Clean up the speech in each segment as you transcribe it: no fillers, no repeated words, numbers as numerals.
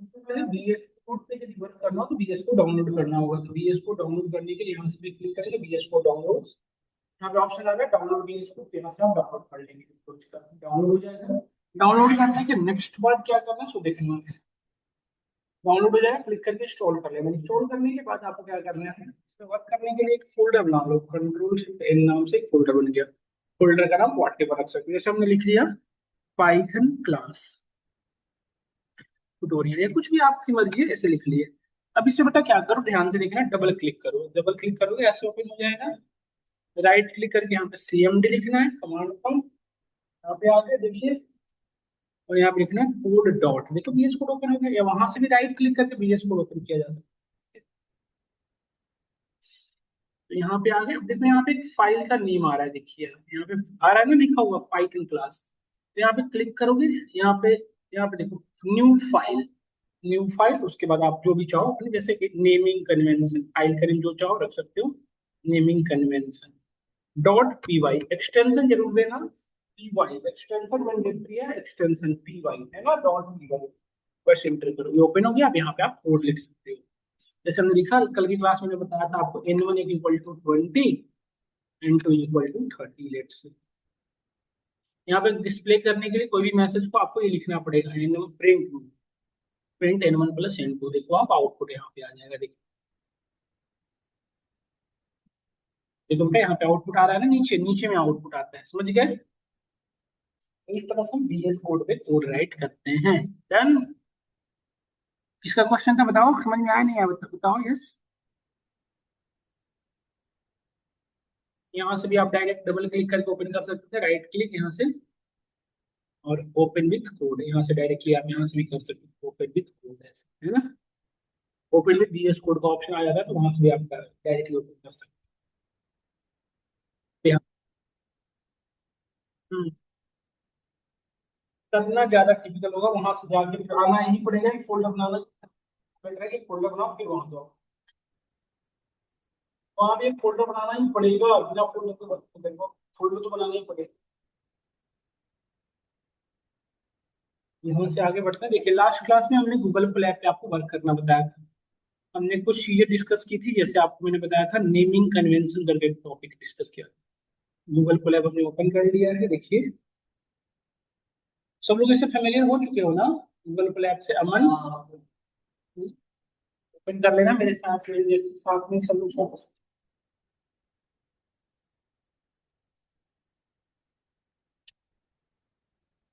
सबसे पहले BS code से यदि वर्क करना हो तो बीएस को डाउनलोड करना होगा। तो बीएस को डाउनलोड करने के लिए यहाँ से भी क्लिक करेंगे बीएस को डाउनलोड। यहाँ पे ऑप्शन आ रहा है डाउनलोड बीएस को, यहाँ से आप डाउनलोड कर लेंगे तो उसका डाउनलोड हो जाएगा। डाउनलोड करने के नेक्स्ट बार क्या करना है सो देखना है। डाउनलोड हो जाएगा, क्लिक करके इंस्टॉल कर लेना। इंस्टॉल करने के बाद आपको क्या करना है, इस पे वर्क करने के लिए एक फोल्डर बना लो। कंट्रोल शिफ्ट एन नाम से एक फोल्डर बन गया। फोल्डर का नाम व्हाटएवर रख सकते हैं, जैसे हमने लिख लिया पाइथन क्लास ट्यूटोरियल या कुछ भी आपकी मर्जी है ऐसे लिख लिए। अब इसमें बेटा क्या करो, ध्यान से देखना, डबल क्लिक करो। डबल क्लिक करोगे ऐसे ओपन हो जाएगा। राइट क्लिक करके यहाँ पे सीएमडी लिखना है, कमांड प्रॉम्प्ट। यहाँ पे आके देखिए और यहाँ पे लिखना है कोड डॉट, देखो बीएस कोड ओपन हो गया। या वहां से भी राइट क्लिक करके बीएस कोड ओपन किया जा सकता है। तो यहाँ पे आ गया। अब देखो यहाँ पे एक फाइल का नेम आ रहा है, देखिए यहाँ पे आ रहा है ना लिखा हुआ पाइथन क्लास। तो यहाँ पे क्लिक करोगे, यहाँ पे देखो न्यू फाइल। न्यू फाइल, उसके बाद आप जो भी चाहो अपने, जैसे कि नेमिंग कन्वेंशन, फाइल का नेम जो चाहो रख सकते हो। Naming convention dot P Y, extension जरूर देना। पी वाई एक्सटेंशन मैंडेटरी है, एक्सटेंशन पी वाई है ना, डॉट पी वाई। बस एंटर करो, ये ओपन हो गया। अब यहाँ पे आप कोड लिख सकते हो। जैसे हमने लिखा कल की क्लास में बताया था आपको, N one equal to 20, N two equal to 30 let's say. यहाँ पे डिस्प्ले करने के लिए कोई भी मैसेज को आपको ये लिखना पड़ेगा, N print print N one plus N two. देखो आप आउटपुट यहाँ पे आ जाएगा। देखो देखो बेटा यहाँ पे आउटपुट आ रहा है ना, नीचे नीचे में आउटपुट आता है, समझ गए। इस तरह से हम बीएस कोड पे कोड राइट करते हैं। डन। किसका क्वेश्चन था बताओ, समझ में आया नहीं आया बताओ यस। यहाँ से भी आप डायरेक्ट डबल क्लिक करके ओपन कर सकते हैं, राइट क्लिक यहाँ से और ओपन विथ कोड। यहाँ से डायरेक्टली आप यहाँ से भी कर सकते हैं ओपन विथ कोड, ऐसे है ना। ओपन विथ बीएस कोड का ऑप्शन आ जाता है, तो वहां से भी आप डायरेक्टली ओपन कर सकते हैं। हम्म, करना ज्यादा टिपिकल होगा, वहां से जाके आना ही पड़ेगा कि फोल्डर बनाना पड़ेगा, कि फोल्डर बनाओ फिर वहां जाओ। वहां भी एक फोल्डर बनाना ही पड़ेगा, बिना फोल्डर तो देखो फोल्डर तो बनाना ही पड़ेगा। यहाँ से आगे बढ़ते हैं। देखिए लास्ट क्लास में हमने गूगल प्ले पे आपको वर्क करना बताया था। हमने कुछ चीजें डिस्कस की थी, जैसे आपको मैंने बताया था नेमिंग कन्वेंशन करके टॉपिक डिस्कस किया। गूगल प्ले हमने ओपन कर लिया है, देखिए सब लोग इससे फेमिलियर हो चुके हो ना, गूगल प्ले से। अमन ओपन कर लेना मेरे साथ, मेरे जैसे साथ में सब लोग।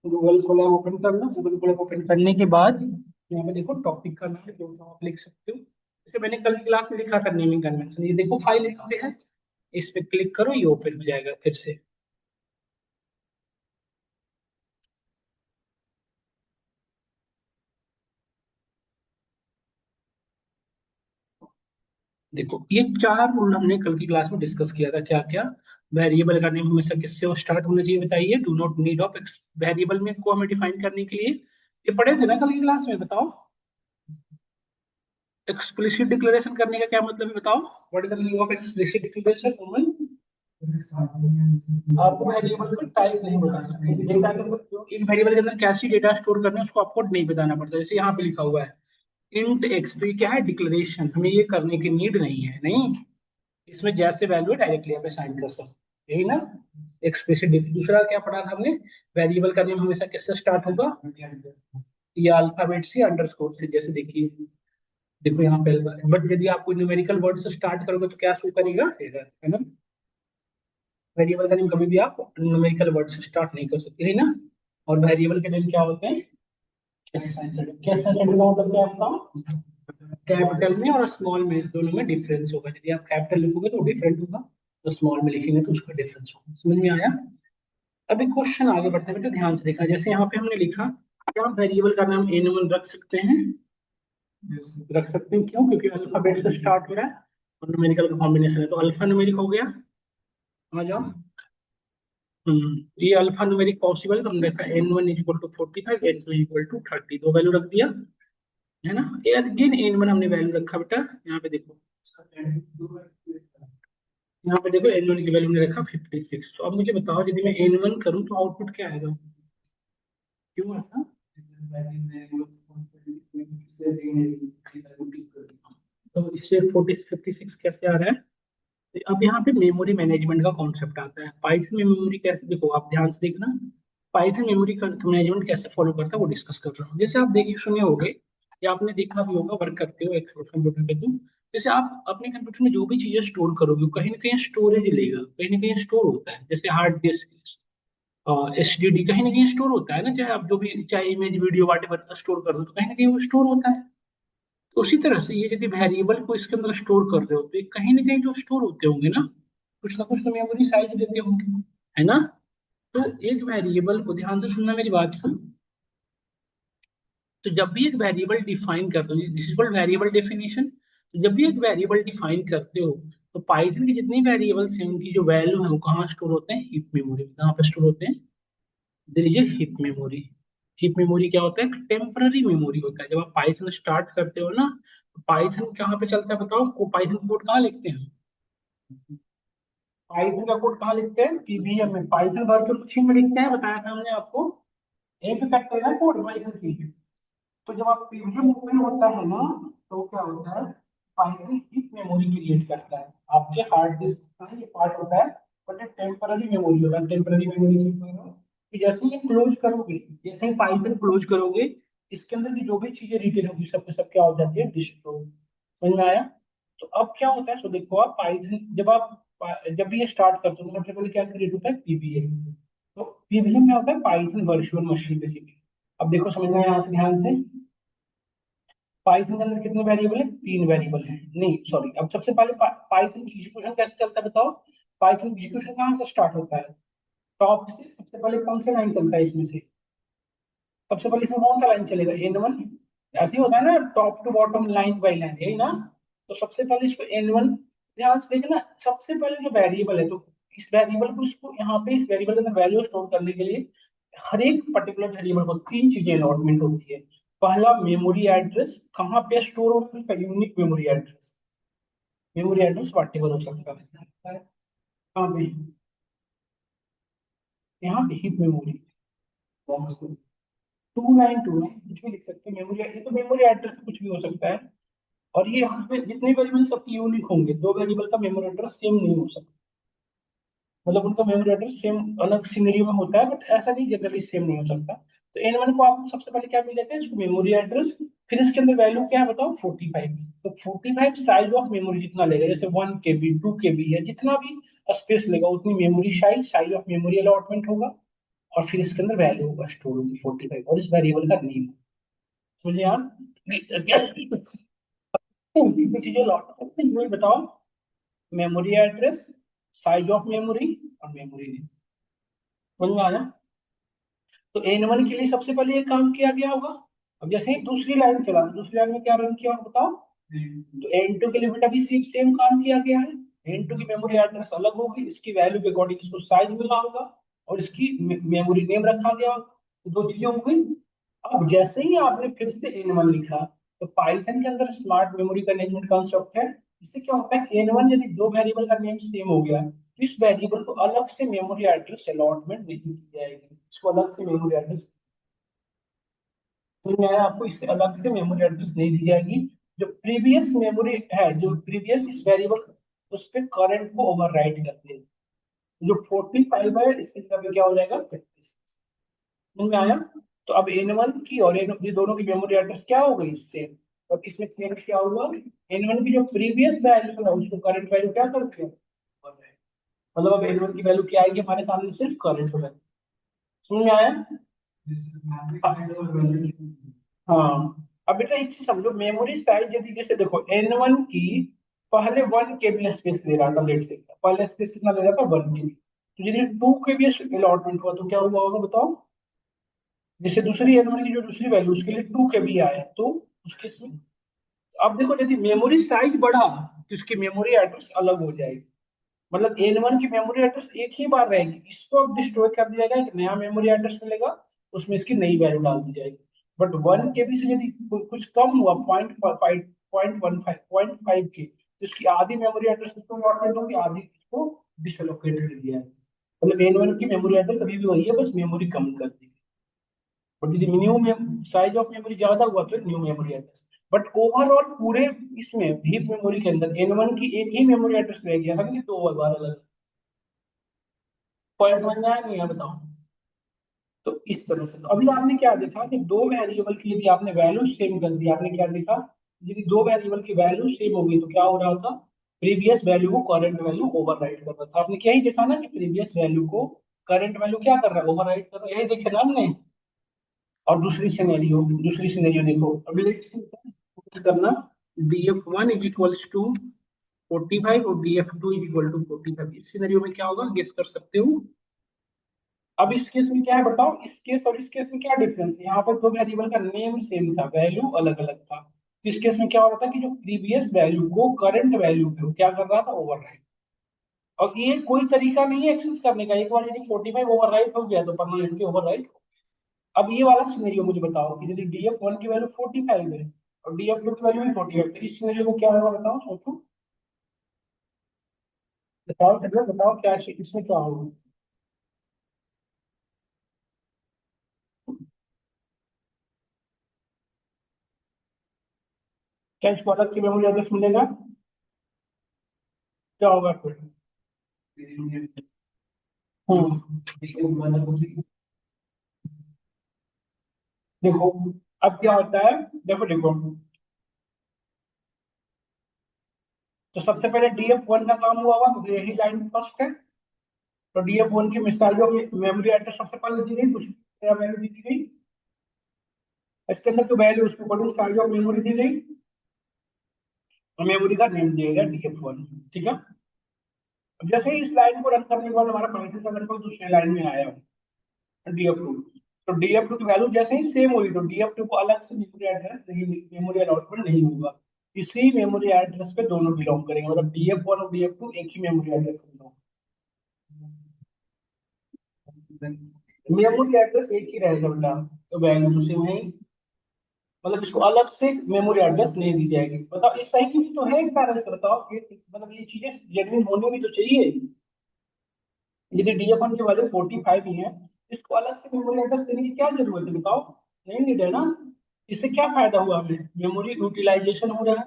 गूगल कोलैब ओपन कर लो। गूगल कोलैब ओपन करने के बाद यहाँ पे देखो टॉपिक का नाम जो जो आप लिख सकते हो। जैसे मैंने कल की क्लास में लिखा था नेमिंग कन्वेंशन, ये देखो फाइल यहाँ पे है। इस पे क्लिक करो, ये ओपन हो जाएगा फिर से। देखो ये चार रूल हमने कल की क्लास में डिस्कस किया था, क्या क्या। वेरिएबल का नेम हमेशा किससे स्टार्ट होना चाहिए बताइए, do not need of variable में को हमें डिफाइन करने के लिए। ये पढ़े थे ना कल की क्लास में, बताओ। एक्सप्लिसिट डिक्लेरेशन करने का क्या मतलब है बताओ। What is the meaning of explicit declaration woman. आपको वेरिएबल का टाइप नहीं बताना है, डेटा के इन वेरिएबल के अंदर कैसी डेटा स्टोर करना है उसको आपको नहीं बताना पड़ता। जैसे यहाँ पे लिखा हुआ है इंट एक्स, तो ये क्या है डिक्लेरेशन, हमें ये करने की नीड नहीं है। नहीं, इसमें जैसे वैल्यू है डायरेक्टली आप असाइन कर सकते हैं, यही ना एक्सप्लिसिट। दूसरा क्या पढ़ा था हमने, वेरिएबल का नेम हमेशा किससे स्टार्ट होगा, या अल्फाबेट से अंडरस्कोर से। जैसे देखिए देखो यहाँ पे, बट यदि आप कोई न्यूमेरिकल वर्ड से स्टार्ट करोगे तो क्या शो करेगा, एरर है ना। वेरिएबल का नेम कभी भी आप न्यूमेरिकल वर्ड से स्टार्ट नहीं कर सकते, है ना। और वेरिएबल के नेम क्या होते हैं, कैसे सेंसिटिव। कैसे सेंसिटिव का मतलब क्या है आपका, कैपिटल में और स्मॉल में दोनों में डिफरेंस होगा। यदि आप कैपिटल लिखोगे तो डिफरेंट होगा, तो स्मॉल में लिखेंगे तो उसका डिफरेंस होगा। समझ में आया। अभी क्वेश्चन आगे बढ़ते हैं बेटा, ध्यान से देखा। जैसे यहाँ पे हमने लिखा, क्या आप वेरिएबल का नाम एन वन रख सकते हैं। रख सकते हैं, क्यों, क्योंकि अल्फाबेट से स्टार्ट हो रहा है और न्यूमेरिकल का कॉम्बिनेशन है, तो अल्फा न्यूमेरिक हो गया। समझ जाओ। ये अल्फा न्यूमेरिक पॉसिबल है, तो हमने देखा n one is equal to 45, n two equal to 30, दो वैल्यू रख दिया, है ना। अगेन एन वन हमने वैल्यू रखा बेटा, यहाँ पे देखो, यहाँ पे देखो एन वन की वैल्यू हमने रखा 56। तो अब मुझे बताओ यदि मैं एन वन करूँ तो आउटपुट क्या आएगा, क्यों ऐसा। तो इससे 4056 कैसे आ रहा है? तो अब यहाँ पे मेमोरी मैनेजमेंट का कॉन्सेप्ट आता है। पाइथन में मेमोरी कैसे, देखो आप ध्यान से देखना, पाइथन मेमोरी मैनेजमेंट कैसे फॉलो करता है वो डिस्कस कर रहा हूँ। जैसे आप देखे सुने होंगे या आपने देखा भी होगा, वर्क करते हो एक कंप्यूटर पे, तो जैसे आप अपने कंप्यूटर में जो भी चीजें स्टोर करोगे वो कहीं ना कहीं स्टोरेज लेगा, कहीं ना कहीं स्टोर होता है। जैसे हार्ड डिस्क, एचडीडी कहीं ना कहीं स्टोर होता है ना, चाहे आप जो भी, चाहे इमेज वीडियो वाट एवर स्टोर कर दो तो कहीं ना कहीं वो स्टोर होता है। तो उसी तरह से ये यदि वेरिएबल को इसके अंदर स्टोर कर रहे हो तो ये कहीं ना कहीं तो स्टोर होते होंगे ना कुछ तो मेमोरी साइज देते होंगे, है ना। तो एक वेरिएबल को, ध्यान से सुनना मेरी बात सुन, तो जब भी एक वेरिएबल डिफाइन करते हो, this is called variable definition, तो जब भी एक वेरिएबल डिफाइन करते हो तो पाइथन की जितनी वेरिएबल्स हैं उनकी जो वैल्यू है वो कहाँ स्टोर होते हैं? हीप मेमोरी में। कहाँ पर स्टोर होते हैं? There is a heap memory. Heap memory क्या होता है? टेम्पररी मेमोरी होता है। जब आप पाइथन स्टार्ट करते हो ना, तो पाइथन कहाँ पे चलता है बताओ? को पाइथन कोड कहाँ लिखते हैं? पाइथन का कोड कहाँ लिखते हैं? पीबीएम में, पाइथन वर्चुअल मशीन में लिखते हैं, बताया था हमने आपको। एक करते हैं ना कोड पाइथन की। तो जब आप पीबीएम ओपन होता है ना, तो क्या होता है? पाइथन हीप मेमोरी क्रिएट करता है। आपके हार्ड डिस्क का ये पार्ट होता है, बट ये टेम्पररी मेमोरी होता है। टेम्पररी मेमोरी कि जैसे ही क्लोज करोगे, जैसे ही पाइथन क्लोज करोगे, इसके अंदर की जो भी चीजें रिटेन होगी सब के सब क्या हो जाती है? डिस्ट्रॉय। समझ में आया? तो अब क्या होता है, सो देखो आप पाइथन जब भी ये स्टार्ट करते हो तो सबसे पहले क्या क्रिएट होता है? पीबीएम। तो पीबीएम में होता है पाइथन वर्चुअल मशीन बेसिकली। अब देखो समझना है यहाँ से ध्यान से, पाइथन के अंदर कितने वेरिएबल है? 3 वेरिएबल है। नहीं सॉरी, अब सबसे पहले पाइथन की एग्जीक्यूशन कैसे चलता है बताओ? पाइथन एग्जीक्यूशन कहाँ से स्टार्ट होता है? टॉप से सबसे पहले कौन सा लाइन चलता है इसमें से? सबसे पहले इसमें कौन सा लाइन चलेगा? N1। ऐसे ही होता है ना, top to bottom, line by line, यही ना। तो सबसे पहले इसको N1, ध्यान से देखना, सबसे पहले जो वेरिएबल है, तो इस वेरिएबल को, इसको यहाँ पे इस वेरिएबल के अंदर वैल्यू स्टोर करने के लिए हर एक पर्टिकुलर वेरिएबल को 3 चीजें अलॉटमेंट होती है। पहला मेमोरी एड्रेस, कहाँ पे स्टोर होता है? उसका unique memory address. Memory address वाटेवर हो सकता है कहाँ पे? यहाँ पे हीप मेमोरी बॉक्स, 2929 कुछ भी लिख सकते हैं मेमोरी, ये तो मेमोरी एड्रेस कुछ भी हो सकता है। और ये यहाँ पे जितने वेरिएबल सबके यूनिक होंगे, दो वेरिएबल का मेमोरी एड्रेस सेम नहीं हो सकता। मतलब उनका मेमोरी एड्रेस सेम अलग सिनेरियो में होता है, बट ऐसा नहीं जनरली सेम नहीं हो सकता। तो N1 को आपको सबसे पहले क्या मिलेगा? इसको मेमोरी एड्रेस, फिर इसके अंदर वैल्यू क्या है बताओ? 45। तो 45 साइज ऑफ मेमोरी जितना लेगा, जैसे 1 KB 2 KB है, जितना भी स्पेस लेगा उतनी memory size, size of memory allotment होगा। और फिर इसके अंदर वैल्यू होगा स्टोर होगी 45, और इस वेरिएबल का नेम। समझे आप? ये चीजें लॉट करते हैं, वही बताओ, memory address, size of memory और मेमोरी नेम। समझ में आया? तो N1 के लिए सबसे पहले ये काम किया गया होगा। अब जैसे ही दूसरी लाइन चला, दूसरी लाइन में क्या रन किया होगा बताओ? तो N2 के लिए बेटा भी सेम सेम काम किया गया है। N2 की मेमोरी एड्रेस अलग होगी, इसकी वैल्यू के अकॉर्डिंग इसको साइज मिला होगा, और इसकी मेमोरी नेम रखा गया होगा। तो दो चीजें हो गई। अब जैसे ही आपने फिर से N1 लिखा, तो पाइथन के अंदर स्मार्ट मेमोरी मैनेजमेंट कॉन्सेप्ट है। इससे क्या होता है? N1 यदि दो वेरिएबल का नेम सेम हो गया तो इस वेरिएबल को अलग से मेमोरी एड्रेस अलॉटमेंट नहीं की जाएगी, इसको अलग से मेमोरी एड्रेस, तो मैं आपको इससे अलग से मेमोरी एड्रेस नहीं दी जाएगी। जो प्रीवियस मेमोरी है, जो प्रीवियस इस वेरिएबल, उस पे करंट को ओवरराइट कर देगी। जो 45 है इसके जगह क्या हो जाएगा? 56। समझ में आया? तो अब N1 की और ये दोनों की मेमोरी एड्रेस क्या हो गई इससे, और इसमें चेंज क्या हुआ? N1 की जो प्रीवियस वैल्यू है उसको करंट वैल्यू क्या कर दिया? मतलब अब N1 की वैल्यू क्या आएगी हमारे सामने? सिर्फ करंट वैल्यू। समझ में आया? हाँ। अब बेटा एक चीज समझो, मेमोरी साइज यदि जैसे देखो N1 की पहले 1 KB स्पेस ले रहा था, लेट से पहले स्पेस कितना ले रहा था? 1 KB। तो यदि 2 KB अलॉटमेंट हुआ तो क्या हुआ होगा बताओ? जैसे दूसरी N1 की जो दूसरी वैल्यू उसके लिए 2 KB आया, तो उसके इसमें, अब देखो यदि मेमोरी साइज बढ़ा तो उसकी मेमोरी एड्रेस अलग हो जाएगी। मतलब N1 की मेमोरी एड्रेस एक ही बार रहेगी, इसको अब डिस्ट्रॉय कर दिया जाएगा, एक नया मेमोरी एड्रेस मिलेगा, उसमें इसकी नई वैल्यू डाल दी जाएगी। बट 1 KB से यदि कुछ कम हुआ, 0.5, 0.15 के, तो इसकी आधी मेमोरी एड्रेस इसको अलॉटमेंट होगी, आधी इसको डिसलोकेटेड दिया है। मतलब N1 की मेमोरी एड्रेस अभी भी वही है, बस मेमोरी कम कर दी। बट यदि न्यू में साइज ऑफ मेमोरी ज्यादा हुआ तो new memory address. But overall पूरे इसमें हीप मेमोरी के अंदर N1 की एक ही मेमोरी एड्रेस रह गया, समझे, दो बार अलग। पॉइंट समझ में आया नहीं है, बताओ। तो इस तरह से तो अभी आपने क्या देखा कि दो वेरिएबल की यदि आपने वैल्यू सेम कर दी, आपने क्या देखा, यदि दो वेरिएबल की वैल्यू सेम हो गई तो क्या हो रहा था, प्रीवियस वैल्यू को करंट वैल्यू ओवरराइट कर रहा था। आपने क्या ही देखा ना कि प्रीवियस वैल्यू को करंट वैल्यू क्या कर रहा है, ओवरराइट कर रहा है, यही देखे ना हमने। और दूसरी सिनेरियो देखो, अभी करना, df1 इज इक्वल्स टू 45 और df2 इज इक्वल टू 45। इस सिनेरियो में क्या होगा, गेस कर सकते हो। अब इस केस में क्या है बताओ, इस केस और इस केस में क्या डिफरेंस है, यहाँ पर दो वेरिएबल का नेम सेम था, वैल्यू अलग अलग था। तो इस केस में क्या हो रहा था कि जो प्रीवियस वैल्यू को करंट वैल्यू पे वो क्या कर रहा था, ओवरराइट। और ये कोई तरीका नहीं है एक्सेस करने का, एक बार यदि 45 ओवरराइट हो गया तो परमानेंटली ओवरराइट। अब ये वाला सिनेरियो मुझे बताओ कि यदि df1 की वैल्यू 45 है और df2 की वैल्यू भी 45, तो इस सिनेरियो में क्या होगा बताओ, सोचो। बताओ चलो, बताओ क्या इसमें क्या होगा। क्या इसको अलग से मेमोरी एड्रेस मिलेगा, क्या होगा फिर। हम्म। देखो अब क्या होता है, देखो देखो, तो सबसे पहले df1 का काम हुआ हुआ तो यही लाइन फर्स्ट है। तो df1 की मिसाइल जो मेमोरी एड्रेस सबसे पहले दी गई, कुछ क्या वैल्यू दी गई, इसके अंदर जो वैल्यू उसके अकॉर्डिंग साइज ऑफ मेमोरी दी गई, और मेमोरी का नेम दिया गया df1, ठीक है। अब जैसे ही इस लाइन को रन करने के बाद हमारा पाइथन का कंट्रोल दूसरे लाइन में आया df2, तो df2 की वैल्यू जैसे ही सेम हुई तो df2 को अलग से मेमोरी एड्रेस नहीं, मेमोरी अलॉटमेंट नहीं होगा, इसी मेमोरी एड्रेस पे दोनों बिलोंग करेंगे, मतलब df1 और df2 एक ही मेमोरी एड्रेस पे बिलोंग। मेमोरी एड्रेस एक ही रहेगा बेटा, तो वैल्यू तो सेम है ही, मतलब इसको अलग से मेमोरी एड्रेस नहीं दी जाएगी। बताओ इस सही की भी तो है एक कारण से, बताओ ये मतलब ये चीजें जेन्युइन होनी भी तो चाहिए। यदि डीएफ1 की वैल्यू 45 ही है, इसको अलग से मेमोरी एड्रेस देने की क्या जरूरत है बताओ, नहीं नीड है ना। इससे क्या फायदा हुआ हमें, मेमोरी यूटिलाइजेशन हो रहा है,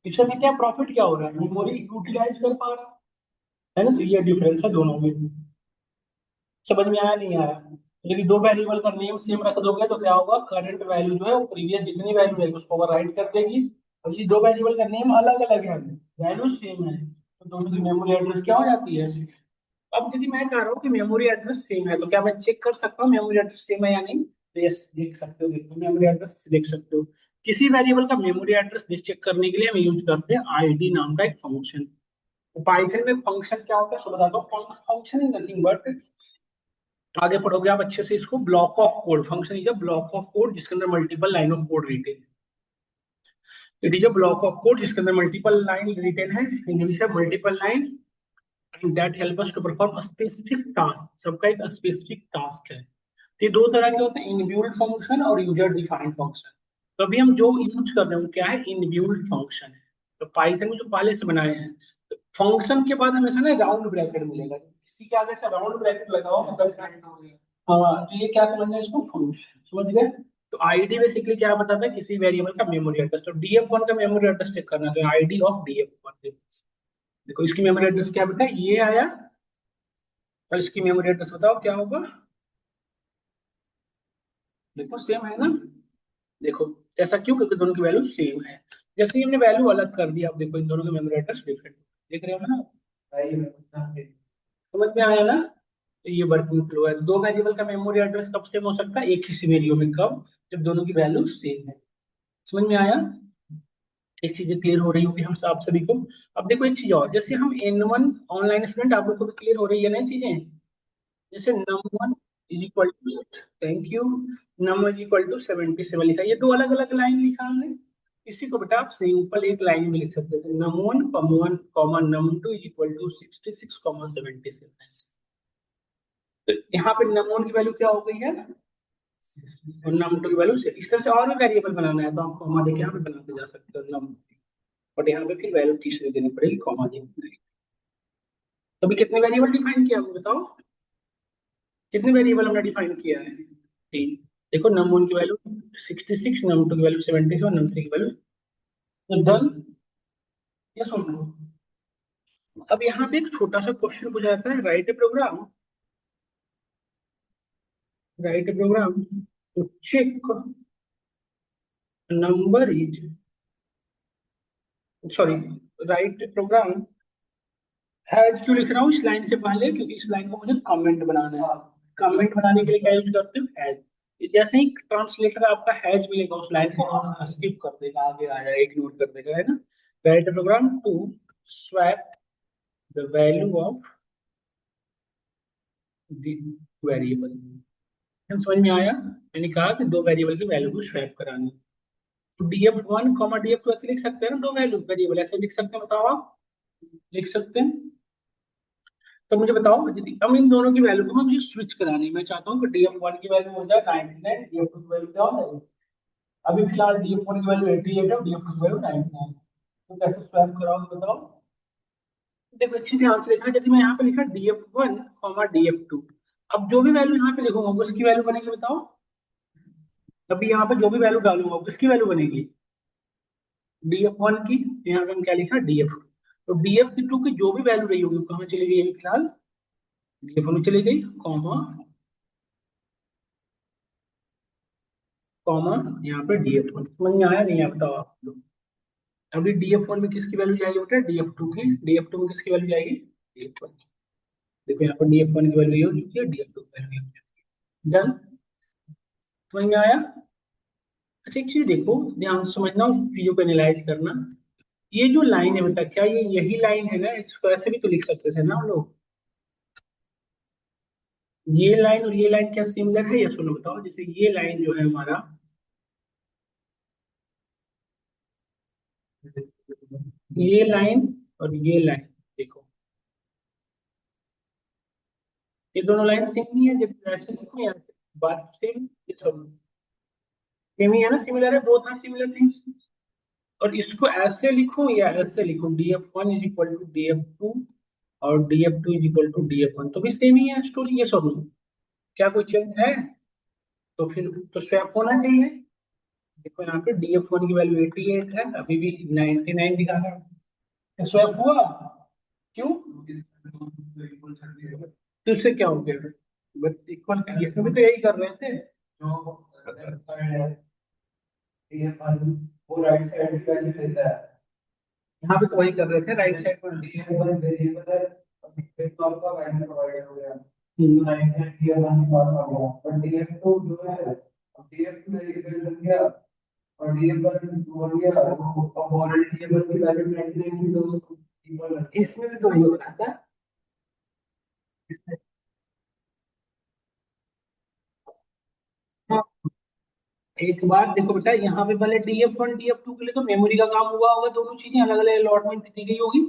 इससे हमें क्या प्रॉफिट क्या हो रहा है, मेमोरी यूटिलाइज कर पा रहा है ना। तो ये डिफरेंस है दोनों में। समझ में आया नहीं आया। यदि दो वेरिएबल का नेम सेम रख दोगे तो क्या होगा, करंट वैल्यू जो है वो प्रीवियस जितनी वैल्यू है उसको ओवरराइट कर देगी। और ये दो वेरिएबल का नेम अलग अलग है, वैल्यू सेम है, तो दोनों की मेमोरी एड्रेस क्या हो जाती है। अब यदि मैं कह रहा हूँ कि मेमोरी एड्रेस सेम है तो क्या मैं चेक कर सकता हूँ मेमोरी एड्रेस सेम है या नहीं, तो यस देख सकते हो, देखो मेमोरी एड्रेस देख सकते हो। किसी वेरिएबल का मेमोरी एड्रेस चेक करने के लिए हम यूज करते हैं आईडी नाम का एक फंक्शन। पाइथन में फंक्शन क्या होता है सो बताता हूँ, फंक्शन इज नथिंग बट, आगे पढ़ोगे आप अच्छे से इसको, block of code, function is a block of code जिसके अंदर multiple line of code written. It is a block of code जिसके अंदर मल्टीपल लाइन रिटेन है, इंग्लिश है multiple line, and that help us to perform a specific task, सबका एक specific task है। तो ये दो तरह के होते हैं, इनबिल्ट फंक्शन और यूजर डिफाइंड फंक्शन। तो अभी हम जो यूज कर रहे हैं वो क्या है, इनबिल्ट फंक्शन है। तो पाइथन में जो पहले से बनाए हैं, तो फंक्शन के बाद हमेशा ना राउंड ब्रैकेट मिलेगा, किसी के आगे से राउंड ब्रैकेट लगाओ मतलब, हाँ तो ये क्या समझना है इसको, फंक्शन समझ गए। तो आईडी बेसिकली क्या बताता है, किसी वेरिएबल का मेमोरी एड्रेस। तो df1 का मेमोरी एड्रेस चेक करना है तो आईडी ऑफ df1, देखो इसकी मेमोरी एड्रेस क्या बेटा, ये आया, और इसकी मेमोरी एड्रेस बताओ क्या होगा, देखो सेम है ना। देखो ऐसा क्यों, क्योंकि दोनों की वैल्यू सेम है। जैसे ही हमने वैल्यू अलग कर दिया, अब देखो इन दोनों के मेमोरी एड्रेस डिफरेंट, देख रहे हो ना, समझ में आया ना। तो ये वर्किंग फ्लो है, दो वेरिएबल का मेमोरी एड्रेस कब सेम हो सकता है, एक ही सिनेरियो में, कब, जब दोनों की वैल्यू सेम है। समझ में आया, एक चीज क्लियर हो रही होगी हम आप सभी को। अब देखो एक चीज और, जैसे हम N1 ऑनलाइन स्टूडेंट, आप लोग को भी क्लियर हो रही है ना चीजें, जैसे num1 is equal to, thank you, num1 is equal to 77 लिखा, ये दो अलग अलग लाइन लिखा हमने। इसी को बेटा आप सिंपल एक लाइन में लिख सकते हैं, num1 comma num2 is equal to 66 comma 77। तो यहाँ पे num1 की वैल्यू क्या हो गई है, और num2 की वैल्यू से, इस तरह से और भी वेरिएबल बनाना है तो आप कॉमा देके यहाँ पे बनाते जा सकते हो num, बट यहाँ पे फिर वैल्यू तीसरी देनी पड़ेगी, कॉमा देनी। तो अभी कितने वेरिएबल डिफाइन किया, आपको बताओ, कितने वेरिएबल हमने डिफाइन किया है, तीन। देखो num1 की वैल्यू 66, num2 की वैल्यू 77, num3 की वैल्यू तो डन। ये सुन लो। अब यहाँ पे एक छोटा सा क्वेश्चन पूछा जाता है, write a program to check number is, sorry, write a program has, क्यों लिख रहा हूँ इस लाइन से पहले, क्योंकि इस लाइन को मुझे कमेंट बनाना है। कमेंट बनाने के लिए क्या यूज करते हो, हैज। जैसे ही ट्रांसलेटर आपका हैज मिलेगा उस लाइन को स्किप कर देगा, आगे आ जाएगा, इग्नोर कर देगा, है ना। Write a program to swap the value of the variable. समझ में आया, मैंने कहा कि दो वेरिएबल की वैल्यू को स्वैप करानी। तो df1 कॉमा df2 ऐसे लिख सकते हैं ना, दो वैल्यू वेरिएबल ऐसे लिख सकते हैं, बताओ आप लिख सकते हैं। तो मुझे बताओ, यदि अब इन दोनों की वैल्यू को मुझे स्विच करानी है, मैं चाहता हूँ कि df1 की वैल्यू हो जाए 99, df2 की वैल्यू क्या हो जाएगी, अभी फिलहाल df1 की वैल्यू 88 है, df2 की वैल्यू 99। तो कैसे स्वैप कराओगे बताओ। देखो अच्छी ध्यान से देखना, यदि मैं यहाँ पे लिखा df1 कॉमा df2, अब जो भी वैल्यू यहाँ पे लिखूंगा वो उसकी वैल्यू बनेगी, बताओ। अभी यहाँ पे जो भी वैल्यू डालूंगा किसकी वैल्यू बनेगी, df1 की। तो यहाँ पे हम क्या लिखा, df2। तो df2 की जो भी वैल्यू रही होगी वो कहाँ चली गई, अभी फिलहाल df1 में चली गई, कॉमा कॉमा यहाँ पे df1। समझ में आया नहीं, आप बताओ आप लोग। अभी df1 में किसकी वैल्यू जाएगी बेटा, df2 की। df2 में किसकी वैल्यू जाएगी, df1 की। देखो यहाँ पर df1 की वैल्यू ये हो चुकी है, df2 की वैल्यू ये हो चुकी है। डन, समझ में आया। अच्छा एक चीज देखो, ध्यान से समझना, उस चीजों को एनालाइज करना। ये जो लाइन है बेटा, क्या ये यही लाइन है ना, इसको ऐसे भी तो लिख सकते थे ना हम लोग। ये लाइन और ये लाइन क्या सिमिलर है, या सुनो बताओ। जैसे ये लाइन जो है हमारा, ये लाइन और ये लाइन, देखो ये दोनों लाइन सेम नहीं है, जब ऐसे लिखो या ऐसे, बात सेम, ये सब सेम ही है ना, सिमिलर है, बोथ आर सिमिलर थिंग्स। और इसको ऐसे लिखो या ऐसे लिखो, df1 is equal to df2 और df2 is equal to df1, तो भी सेम ही है स्टोरी, ये सब। क्या कोई चेंज है, तो फिर तो स्वैप होना चाहिए। देखो यहाँ पे df1 की वैल्यू 88 है, अभी भी 99 दिखा रहा है, स्वैप हुआ। क्यों, तो इससे क्या हो गया, बस इक्वल, इसमें भी तो यही कर रहे थे जो वो राइट साइड की वैल्यू देता है, यहाँ पे तो वही कर रहे थे राइट साइड पर। इसमें भी तो वही हो रहा था। हाँ, एक बार देखो बेटा, यहाँ पे पहले df1 df2 के लिए तो मेमोरी का काम हुआ होगा, दोनों चीजें अलग अलग अलॉटमेंट दी गई होगी।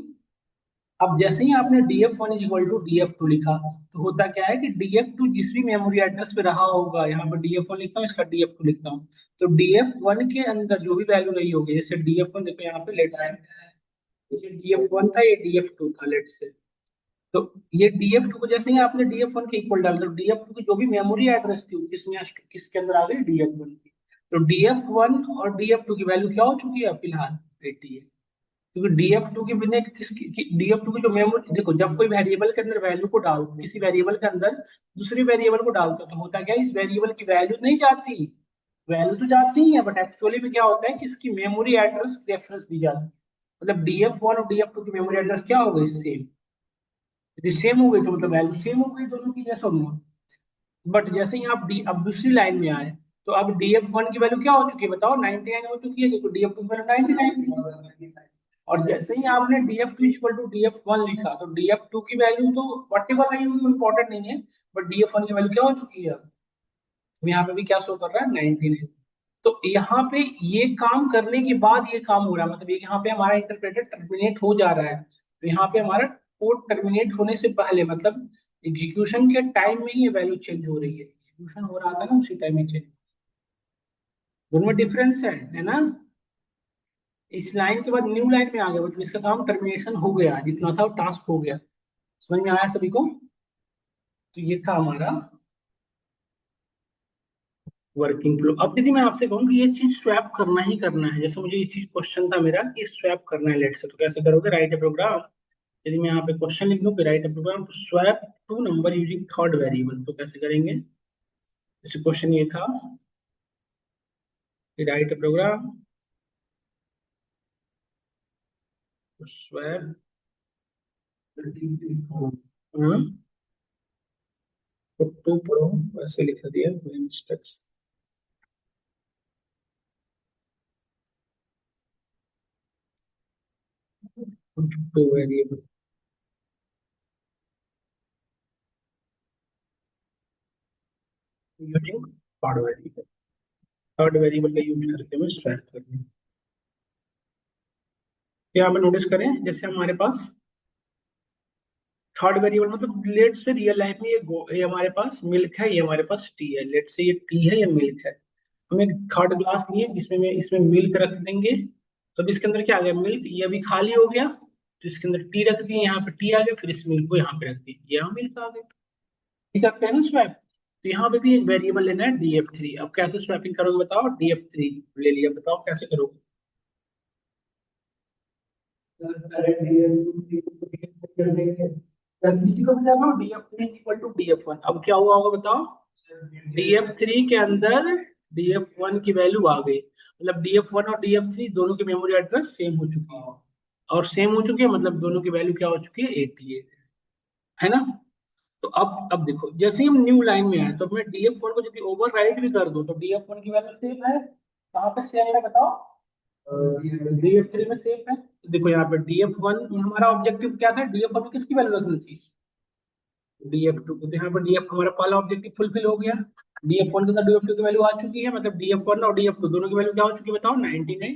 अब जैसे ही आपने df1 is equal to df2 लिखा, तो होता क्या है कि df2 जिस भी मेमोरी एड्रेस पे रहा होगा, यहाँ पे df1 लिखता हूँ, इसका df2 लिखता हूँ, तो df1 के अंदर जो भी वैल्यू रही होगी, जैसे df1 देखो यहाँ पे लेट्स से, ये df1 था, ये df2 था लेट्स से। तो ये df2 को जैसे ही आपने df1 के इक्वल डाला, तो df2 की जो भी मेमोरी एड्रेस थी वो किसके अंदर आ गई, df1 की। तो df1 और df2 की वैल्यू क्या हो चुकी है फिलहाल, 80 है। क्योंकि df2 की बिना df2 की जो मेमोरी, देखो जब कोई वेरिएबल के अंदर वैल्यू को डाल, किसी वेरिएबल के अंदर दूसरी वेरिएबल को डालते हो, तो होता क्या है, इस वेरिएबल की वैल्यू नहीं जाती, वैल्यू तो जाती ही है, बट एक्चुअली में क्या होता है कि इसकी मेमोरी एड्रेस रेफरेंस दी जाती है। मतलब df1 और df2 की मेमोरी एड्रेस क्या हो गई, सेम। यदि सेम हो गई तो मतलब वैल्यू सेम हो गई दोनों की, जैसा हुआ। बट जैसे ही आप डी अब दूसरी लाइन में आए, तो अब df1 की वैल्यू क्या हो चुकी है बताओ, 99 हो चुकी है, क्योंकि df2 की वैल्यू 99 थी। और जैसे ही आपने df2 इक्वल टू df1 लिखा, तो df2 की वैल्यू तो वट एवर रही होगी, इंपॉर्टेंट नहीं है, बट df1 की वैल्यू क्या हो चुकी है, अब यहाँ पे भी क्या शो कर रहा है, 99। तो यहाँ पे ये काम करने के बाद ये काम हो रहा है, मतलब ये यहाँ पे हमारा इंटरप्रेटर टर्मिनेट हो जा रहा है, तो यहाँ पे हमारा कोड टर्मिनेट होने से पहले, मतलब एग्जीक्यूशन के टाइम में ही ये वैल्यू चेंज हो रही है, एग्जीक्यूशन हो रहा था ना उसी टाइम में चेंज। दोनों में डिफरेंस है ना। इस लाइन के बाद न्यू लाइन में आ गया, मतलब इसका काम टर्मिनेशन हो गया, जितना था वो टास्क हो गया। समझ में आया सभी को। तो ये था हमारा वर्किंग फ्लो। अब यदि मैं आपसे कहूँ कि ये चीज स्वैप करना ही करना है, जैसे मुझे ये चीज क्वेश्चन था मेरा कि स्वैप करना है लेट से, तो कैसे करोगे? Write a program. यदि मैं यहाँ पे क्वेश्चन लिख दूँ कि write a program to swap two number using third variable, तो कैसे करेंगे? जैसे क्वेश्चन ये था कि write a program to swap तो टू पढ़ो, वैसे लिख दिया mistakes. Two variable using third variable, third variable का यूज करके मैं स्वैप करूँ। यहाँ पे नोटिस करें, जैसे हमारे पास थर्ड वेरिएबल मतलब लेट से रियल लाइफ में ये हमारे पास मिल्क है, ये हमारे पास टी है। लेट से ये टी है, ये मिल्क है। हम एक थर्ड ग्लास लिए जिसमें में इसमें मिल्क रख देंगे, तो अब इसके अंदर क्या आ गया? मिल्क। ये अभी खाली हो गया, तो इसके अंदर टी रख दिए, यहाँ पे टी आ गया, फिर इस मिल्क को यहाँ पे रख दिए, यहाँ मिल्क आ गया। ठीक करते हैं ना स्वैप। तो यहाँ पे भी एक वेरिएबल लेना है df3। अब कैसे स्वैपिंग करोगे बताओ? df3 ले लिया, बताओ कैसे करोगे? इसी को बता रहा हूँ, df3 इक्वल टू df1। अब क्या हुआ होगा बताओ? df3 के अंदर df1 की वैल्यू आ गई, मतलब df1 और df3 दोनों की मेमोरी एड्रेस सेम हो चुकी है, और सेम हो चुकी है मतलब दोनों की वैल्यू क्या हो चुकी है? 88, है ना? तो अब देखो, जैसे ही हम न्यू लाइन में आए तो मैं df1 को यदि ओवर राइट भी कर दूं तो df1 की वैल्यू सेम है। कहाँ पे सेम है बताओ? df3 में सेम है। तो देखो यहाँ पे df1, हमारा ऑब्जेक्टिव क्या था? df1 में किसकी वैल्यू रखनी थी? df2 को। तो यहाँ पर df हमारा पहला ऑब्जेक्टिव फुलफिल हो गया। df1 के अंदर df2 की वैल्यू आ चुकी है, मतलब df1 और df2 दोनों की वैल्यू क्या हो चुकी है बताओ? 99।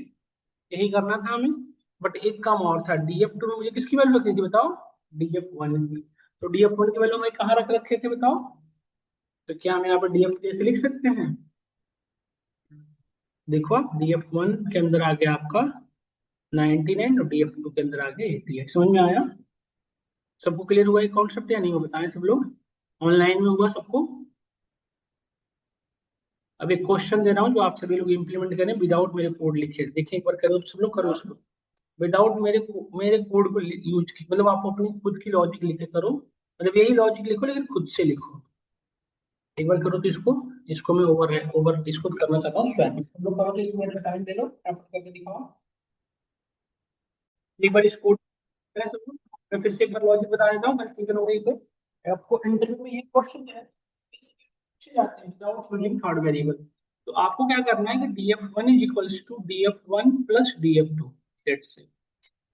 यही करना था हमें। बट एक काम और था, df2 में मुझे किसकी वैल्यू रखनी थी बताओ? df1 की। तो df1 की वैल्यू हमें कहाँ रख रखे थे बताओ? तो क्या हम यहाँ पर df3 ऐसे लिख सकते हैं? देखो df1 के अंदर आ गया आपका 99 और df2 के अंदर आ गया 88। समझ में आया? सबको क्लियर हुआ ये कॉन्सेप्ट या नहीं हो? बताएं सब लोग। ऑनलाइन में हुआ सबको? अब एक क्वेश्चन दे रहा हूँ जो आप सभी लोग इंप्लीमेंट करें विदाउट मेरे कोड लिखे। देखिए एक बार करो, सब लोग करो उसको विदाउट मेरे कोड को यूज की, मतलब आप अपनी खुद की लॉजिक लिखे करो, मतलब यही लॉजिक लिखो लेकिन खुद से लिखो। एक बार करो तो इसको, इसको मैं ओवर ओवर इसको करना चाहता हूँ स्वैप। सब लोग करो तो एक मिनट का टाइम दे लो, आप करके दिखाओ। एक बार इस कोड सब लोग, मैं फिर से एक बार लॉजिक बता देता हूँ, कंफ्यूजन हो गई तो। आपको इंटरव्यू में ये क्वेश्चन है, पूछे जाते हैं विदाउट यूजिंग थर्ड वेरिएबल। तो आपको क्या करना है कि df1 is equals to df1 plus df2 set से।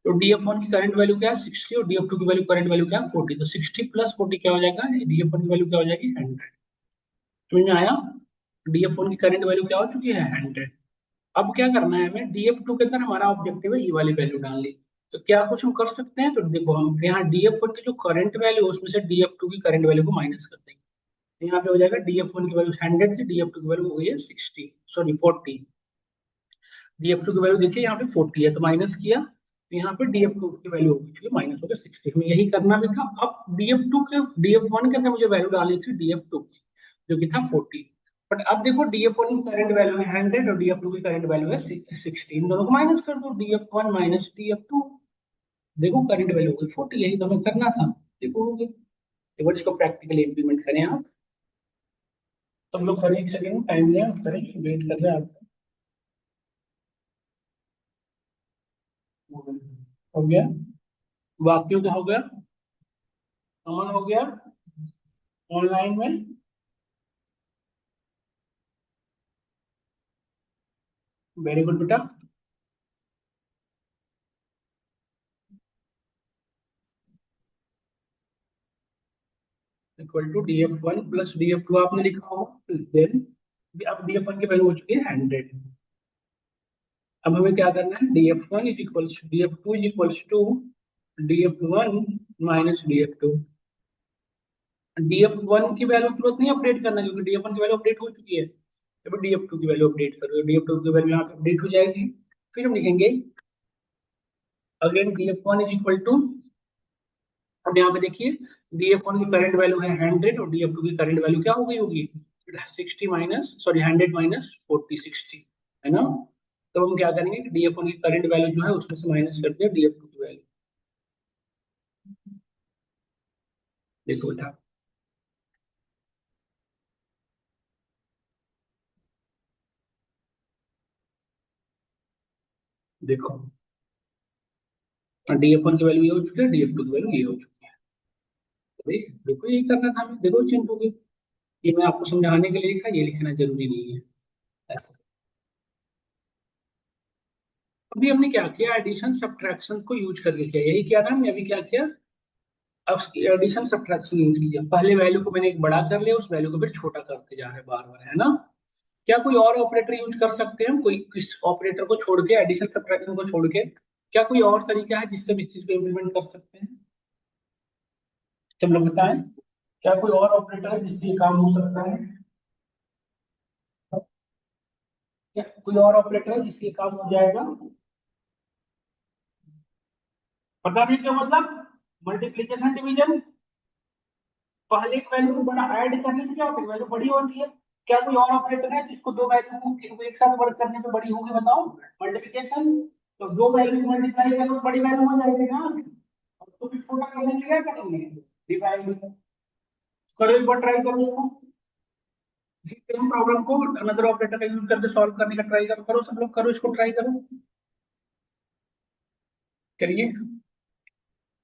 तो df1 की करंट वैल्यू क्या है? 60, और df2 की वैल्यू करंट वैल्यू क्या है? 40। तो 60 प्लस 40 क्या हो जाएगा? df1 की वैल्यू क्या हो जाएगी? 100। समझ में आया? df1 की करंट वैल्यू क्या हो चुकी है? 100। अब क्या करना है हमें? df2 के अंदर हमारा ऑब्जेक्टिव है ये वाली वैल्यू डालनी। तो क्या कुछ हम कर सकते हैं? तो देखो हम यहाँ df1 की जो करंट वैल्यू है उसमें से df2 की करंट वैल्यू को माइनस कर देंगे। तो यहाँ पे हो जाएगा df1 की वैल्यू 100 थी, df2 की वैल्यू हो गई है 60, सॉरी 40। df2 की वैल्यू देखिए यहाँ पे 40 है, तो माइनस किया तो यहाँ पे df2 की वैल्यू हो गई माइनस हो गया 60। हमें यही करना भी था। अब df2 के df1 के अंदर मुझे वैल्यू डालनी थी df2 की, जो कि था 40। बट अब देखो df1 की करंट वैल्यू है 100 और df2 की करंट वैल्यू है 60, इन दोनों को माइनस कर दो, df1 माइनस df2। देखो करंट वैल्यू हो गई 40, यही तो हमें करना था। देखो हो गई। एक बार इसको प्रैक्टिकली इंप्लीमेंट करें आप। सब लोग करें, एक सेकेंड टाइम लें, करें, वेट कर रहे हैं आप। हो गया? बाकियों का हो गया? अमन हो गया ऑनलाइन में? वेरी गुड बेटा। Equal to df1 plus df2 आपने लिखा होगा, देन अब df1 की वैल्यू हो चुकी है 100। अब हमें क्या करना है? df1 is equals to df2 is equals to df1 minus df2। df1 की वैल्यू तुरंत नहीं अपडेट करना क्योंकि df1 की वैल्यू अपडेट हो चुकी है। अब df2 की वैल्यू अपडेट करो, df2 की वैल्यू यहाँ पे अपडेट हो जाएगी। फिर हम लिखेंगे again df1 is equal to, अब यहाँ पे देखिए df1 की करंट वैल्यू है 100 और df2 की करंट वैल्यू क्या हो गई होगी? 60 माइनस सॉरी 100 माइनस 40 60 है ना। तो हम क्या करेंगे कि DF1 की करंट वैल्यू जो है उसमें से माइनस कर दिया DF2 की वैल्यू। देखो बेटा, देखो DF1 की वैल्यू ये हो चुकी है, DF2 की वैल्यू ये हो चुकी है। तो देखो यही करना था हमें, देखो चेंज हो गई। ये मैं आपको समझाने के लिए लिखा, ये लिखना जरूरी नहीं है ऐसा। अभी हमने क्या किया, एडिशन सब्ट्रैक्शन को यूज करके किया, यही किया ना हमने अभी क्या किया। अब एडिशन सब्ट्रैक्शन यूज किया, पहले वैल्यू को मैंने एक बड़ा कर लिया, उस वैल्यू को फिर छोटा करते जा रहे हैं बार बार, है ना। क्या कोई और ऑपरेटर यूज कर सकते हैं हम, कोई किस ऑपरेटर को छोड़ के, एडिशन सब्ट्रैक्शन को छोड़ के, क्या कोई और तरीका है जिससे हम इस चीज को इम्प्लीमेंट कर सकते हैं। जब लोग बताएं, क्या कोई और ऑपरेटर है जिससे ये काम हो सकता है। क्या कोई और ऑपरेटर है जिससे ये काम हो जाएगा। पता नहीं क्या मतलब, मल्टीप्लीकेशन डिवीजन, पहले एक वैल्यू को बड़ा ऐड करने से क्या होता है, वैल्यू बड़ी होती है। क्या कोई और ऑपरेटर है जिसको दो वैल्यू को एक साथ वर्क करने पे बड़ी होगी, बताओ। मल्टीप्लिकेशन। तो दो वैल्यू मल्टीप्लाई करो तो बड़ी वैल्यू हो जाएगी ना। अब तो फिर छोटा करने के लिए क्या करेंगे, डिवाइड करो, एक बार ट्राई करो उसको। सेम प्रॉब्लम को अनदर ऑपरेटर का यूज करके सॉल्व करने का ट्राई करो, करो सब लोग करो, इसको ट्राई करो, करिए।